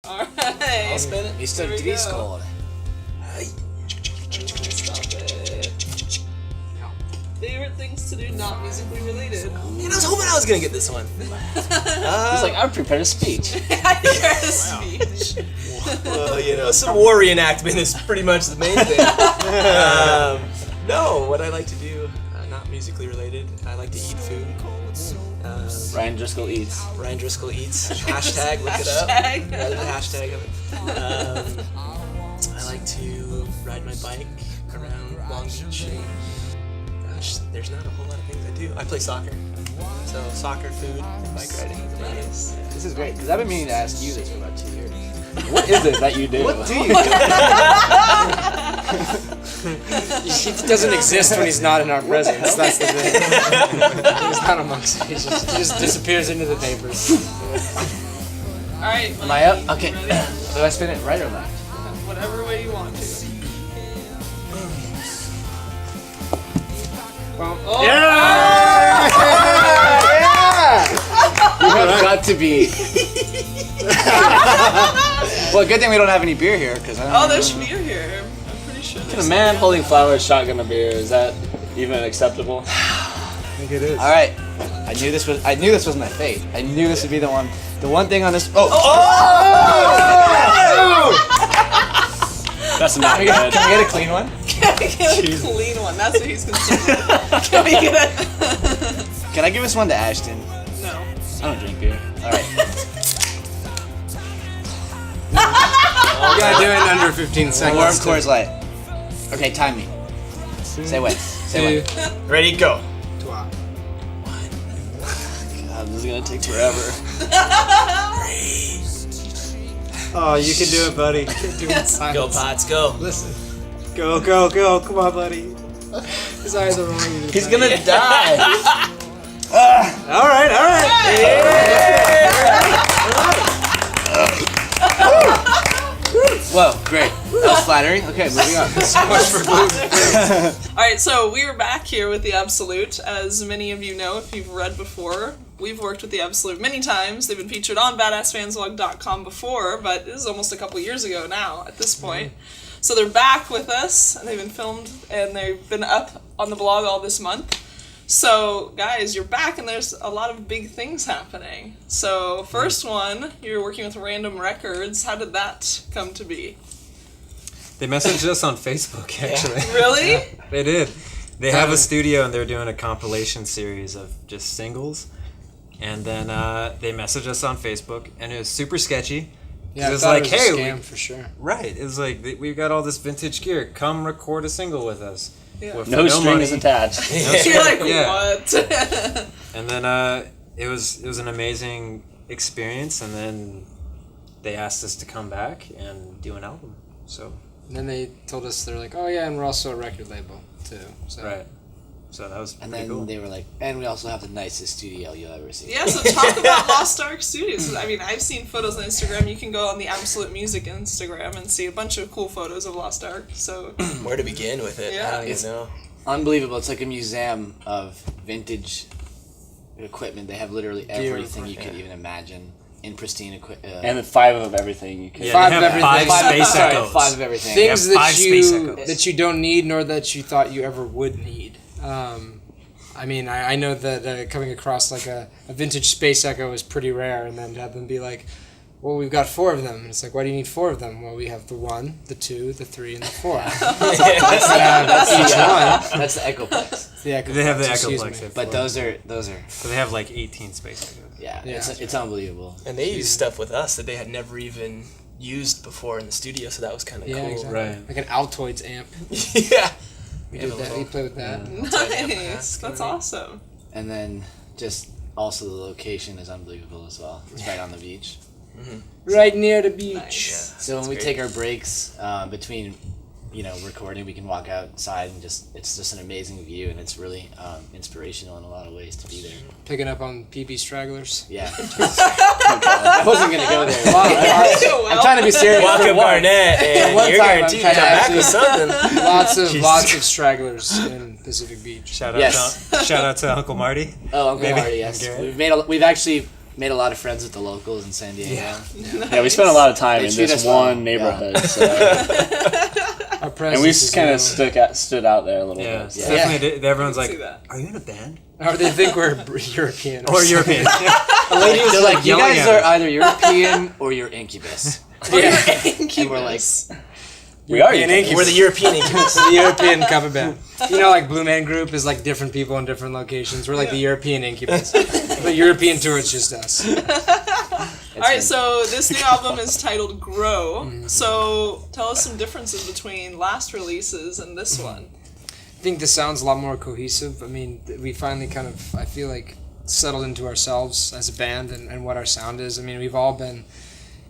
All right. I'll spin it. Mr. Driscoll. Favorite things to do not musically related. Man, I was hoping I was gonna get this one. He's like, I would prepare a speech. I prepare a speech. Well, you know, some war reenactment is pretty much the main thing. No, what I like to do, not musically related, I like to eat food. Ryan Driscoll eats. Ryan Driscoll eats. Hashtag, look it up. Hashtag. Rather the hashtag of it. I like to ride my bike around Long Beach. Gosh, there's not a whole lot of things I do. I play soccer. So soccer, food, and bike riding. Nice. This is great, because I've been meaning to ask you this for about 2 years. What is it that you do? What do you do? He doesn't exist when he's not in our presence. That's the thing. He's not amongst us. He just disappears into the papers. All right. Am I up? Mikey, Okay. you ready? Do I spin it right or left? Whatever way you want to. Oh. Yeah! You have got to be. Well, good thing we don't have any beer here, because There's beer here. I'm pretty sure. Can a man holding flowers shotgun a beer? Is that even acceptable? I think it is. All right. I knew this was my fate. I knew this would be the one thing on this. That's not good. Can we get a clean one? Can we get a clean one? That's what he's concerned with. Can we get it? Can I give this one to Ashton? No. I don't drink beer. All right. You gotta do it in under 15 seconds. Warm Coors Light. Okay, time me. Say when. Say when. Ready, go. God, this is gonna take forever. Oh, you can do it, buddy. Go, Pots, go. Listen. Go, go, go. Come on, buddy. His eyes are wrong. He's gonna die. All right. Whoa, great. That was flattering. Okay, moving on. So much for glue. Alright, so we're back here with the Absolute. As many of you know, if you've read before, we've worked with the Absolute many times. They've been featured on badassfanslog.com before, but this is almost a couple years ago now at this point. So they're back with us, and they've been filmed, and they've been up on the blog all this month. So, guys, you're back, and there's a lot of big things happening. So, first one, you're working with Random Records. How did that come to be? They messaged us on Facebook, actually. Really? Yeah, they did. They have a studio, and they're doing a compilation series of just singles. And then they messaged us on Facebook, and it was super sketchy. Yeah, it was like, like, hey, a scam for sure. Right. It was like, we've got all this vintage gear. Come record a single with us. Yeah. With No strings attached. You're like, Yeah. what? And then it was an amazing experience, and then they asked us to come back and do an album. So And then they told us, they're like, oh yeah, and we're also a record label too. So. right. So that was And pretty then cool. they were like, and we also have the nicest studio you'll ever see. Yeah, so talk about Lost Ark Studios. I mean, I've seen photos on Instagram. You can go on the Absolute Music Instagram and see a bunch of cool photos of Lost Ark. So Where to begin with it? Yeah. I don't even know. Unbelievable. It's like a museum of vintage equipment. They have literally everything you could even imagine in pristine equipment. And 5 of everything you can. Yeah, Five they of have everything. 5 Space sorry, Echoes. 5 of everything. Things They have 5 that Space you Echoes. that you don't need nor that you thought you ever would need. I mean, I know that coming across like a vintage Space Echo is pretty rare, and then to have them be like, well, we've got 4 of them. And it's like, why do you need 4 of them? Well, we have the 1, the 2, the 3, and the 4. That's each one. That's the Echoplex. The Echoplex, They have the excuse Echoplex. me. But those are So they have like 18 Space Echoes. yeah, Yeah. it's unbelievable. And they used stuff with us that they had never even used before in the studio, so that was kind of Yeah, cool. exactly. Right. Like an Altoids amp. Yeah. We did that. We played with that. nice. That's awesome. And then just also the location is unbelievable as well. It's right on the beach. Right near the beach. Nice. So when we great. take our breaks between, recording, we can walk outside and it's just an amazing view, and it's really inspirational in a lot of ways to be there. Picking up on PB stragglers. Yeah. I wasn't gonna go there. I'm trying to be serious. Walk For up one. Barnett, and One you're time I'm guaranteed to trying come to back actually- with something. Lots of stragglers in Pacific Beach. Shout Yes. out to Uncle Marty. Oh, Uncle Maybe. Marty, yes. Okay. We've actually made a lot of friends with the locals in San Diego. Yeah, we spent a lot of time They in treat this us well. one neighborhood, so. Our And presence we is kind known. of stood out there a little Yeah, bit. it's So. definitely. Everyone's I like, can see that. "Are you in a band?" Or they think we're European. Or European? A lady was like, "You yelling guys at are us." either European or you're incubus." Yeah. And we're like, We are European Incubus. We're the European Incubus. the European cover band. You know, like Blue Man Group is like different people in different locations. We're like the European Incubus. But European tour, it's just us. Alright, so this new album is titled Grow. So tell us some differences between last releases and this one. I think the sound's a lot more cohesive. I mean, we finally kind of, I feel like, settled into ourselves as a band and what our sound is. I mean, we've all been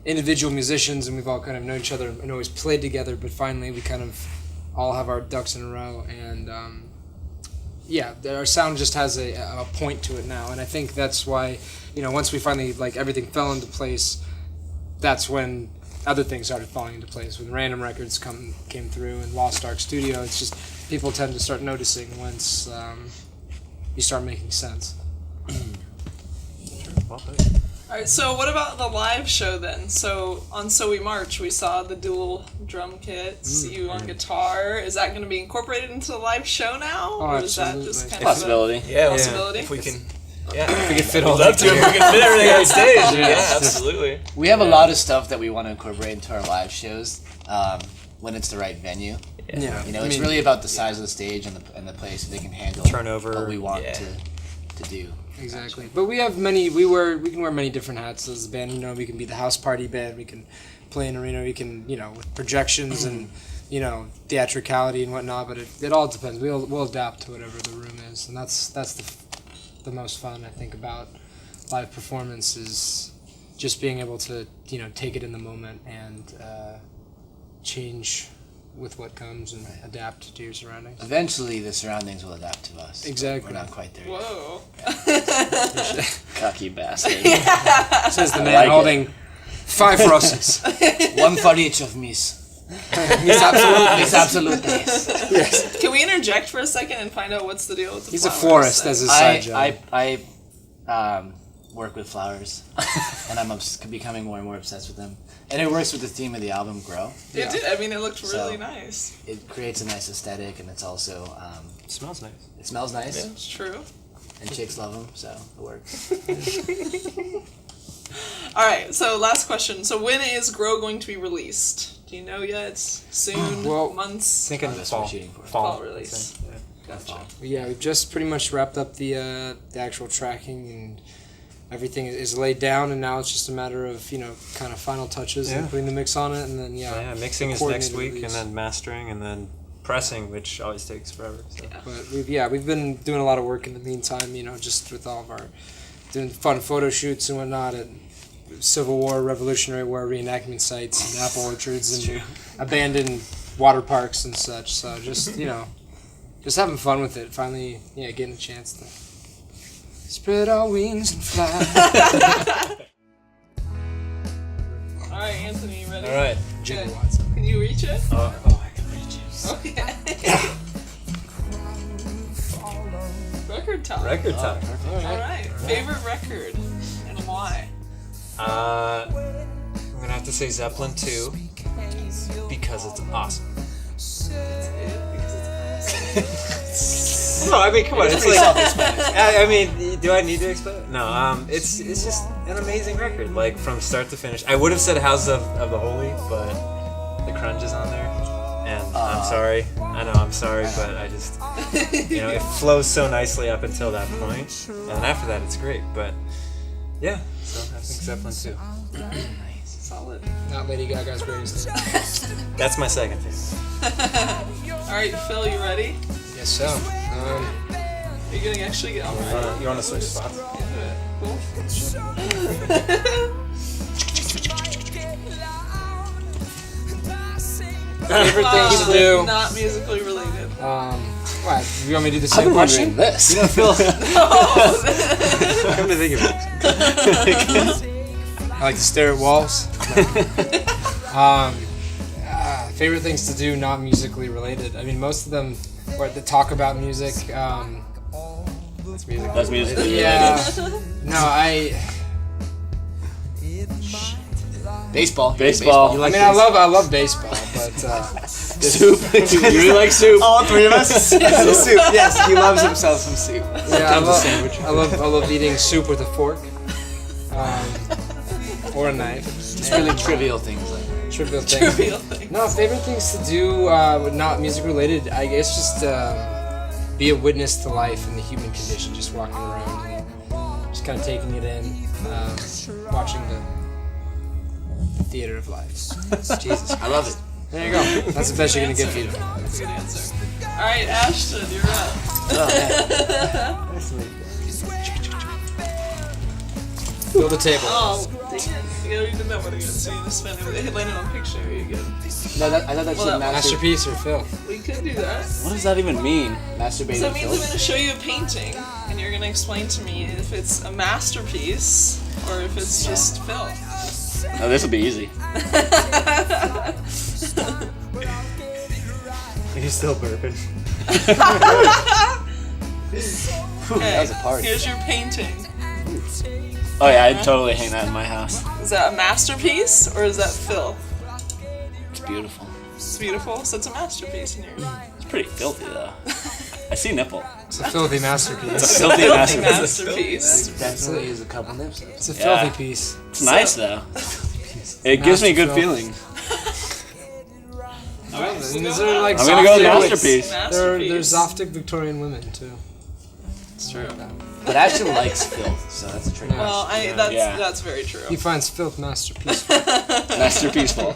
individual musicians and we've all kind of known each other and always played together, but finally we kind of all have our ducks in a row, and our sound just has a point to it now, and I think that's why, once we finally, like, everything fell into place, that's when other things started falling into place. When Random Records came through and Lost Ark Studio, it's just people tend to start noticing once you start making sense. Well played. Alright, so what about the live show then? So on So We March, we saw the dual drum kits, you on guitar. Is that going to be incorporated into the live show now? Oh, or is that absolutely. just kind Possibility. of a Yeah, possibility? if we can. We Yeah, could fit all we'd love that to if we together. can fit everything on stage. Yeah, Yeah, it's just- absolutely. we have a lot of stuff that we want to incorporate into our live shows when it's the right venue. Yeah, It's really about the size of the stage and the place that they can handle Turnover. what we want Yeah. to do. exactly. But we have we can wear many different hats as a band. We can be the house party band. We can play in arena. We can with projections and theatricality and whatnot. But it all depends. We'll adapt to whatever the room is, and that's the most fun I think about live performance is just being able to take it in the moment and change with what comes and adapt to your surroundings. Eventually, the surroundings will adapt to us. but Exactly. We're not quite there yet. Whoa. Cocky bastard. Says the I man like it. holding 5 roses. One for each of Miss. He's absolutely. Miss Absolutely. Yes. Can we interject for a second and find out what's the deal with the He's a flowers florist then? as his side job. I work with flowers, and I'm becoming more and more obsessed with them. And it works with the theme of the album, Grow. It did. I mean, it looked So- really nice. It creates a nice aesthetic, and it's also It smells nice. it smells nice, It's true. and chicks love them, so it works. Alright, so last question. So when is Grow going to be released? Do you know yet? Soon? Well, Months? Thinking That's fall. what we're shooting for. Fall release. I'd say, yeah. Gotcha. Yeah, we've just pretty much wrapped up the actual tracking, and everything is laid down, and now it's just a matter of kind of final touches and Yeah. putting the mix on it, and then Yeah, mixing is coordinated next week, release. and then mastering, and then pressing, which always takes forever. So. But we've been doing a lot of work in the meantime, just with all of our doing fun photo shoots and whatnot at Civil War, Revolutionary War reenactment sites and apple orchards and abandoned water parks and such. So just just having fun with it. Finally, getting a chance to spread our wings and fly. Alright, Anthony, you ready? All right. Jimmy Good. Watson. Can you reach it? Oh, I can reach it. Okay. Record time. Record time. Alright. Favorite record and why? I'm gonna have to say Zeppelin 2 because it's awesome. No, I mean, come on, it's like. I mean, do I need to explain it? No, it's just an amazing record, like from start to finish. I would have said House of the Holy, but the crunge is on there, and I'm sorry. I know I'm sorry, but I just, it flows so nicely up until that point, and then after that it's great. But yeah, so I think Zeppelin 2. Solid. Not Lady Gaga's greatest hit. That's my second favorite. Alright, Phil, you ready? Yes, so. Are you gonna actually get alright? You want to switch spots? Cool. Favorite things to do. Not musically related. What? You want me to do the I've same been question? wondering this. Phil. Come to think of it. I like to stare at walls. Favorite things to do, not musically related. I mean, most of them were to talk about music. That's music. That's music. Yeah. No, Baseball. Baseball. You I like mean, I love baseball, but Soup. You really like soup. all three of us. soup. Yes, he loves himself some soup. yeah, I love eating soup with a fork, or a knife. Just really trivial things like that. Trivial thing. Trivial thing. No, favorite things to do, not music related. I guess just be a witness to life and the human condition. Just walking around and just kind of taking it in, watching the theater of life. Jesus, I love it. there you go. That's the best you're gonna get for you. That's a good answer. All right, Ashton, you're up. Fill the table. Oh, dang it. You don't even know what it is, so you just spend it. It landed on picture. You're good. No, I thought that Well, said Masterpiece or Phil? We could do that. What does that even mean? masturbate. So that means I'm going to show you a painting, and you're going to explain to me if it's a masterpiece or if it's just filth. Oh, this will be easy. He's still burping. Okay, That was a party. here's your painting. Oh yeah, I'd totally hang that in my house. Is that a masterpiece or is that filth? It's beautiful. It's beautiful, so it's a masterpiece in your It's pretty filthy though. I see nipple. It's a filthy masterpiece. It's a filthy filthy masterpiece. masterpiece. Definitely use a couple nips. It's a Yeah. filthy piece. It's nice though. It gives me a good feeling. And these are like I'm gonna go with Zoftig- masterpiece. There's Zoftig Victorian women too. It's true. But Ashton likes filth, so that's a trick. Well, Yeah. that's very true. He finds filth masterpiece. Masterpieceful.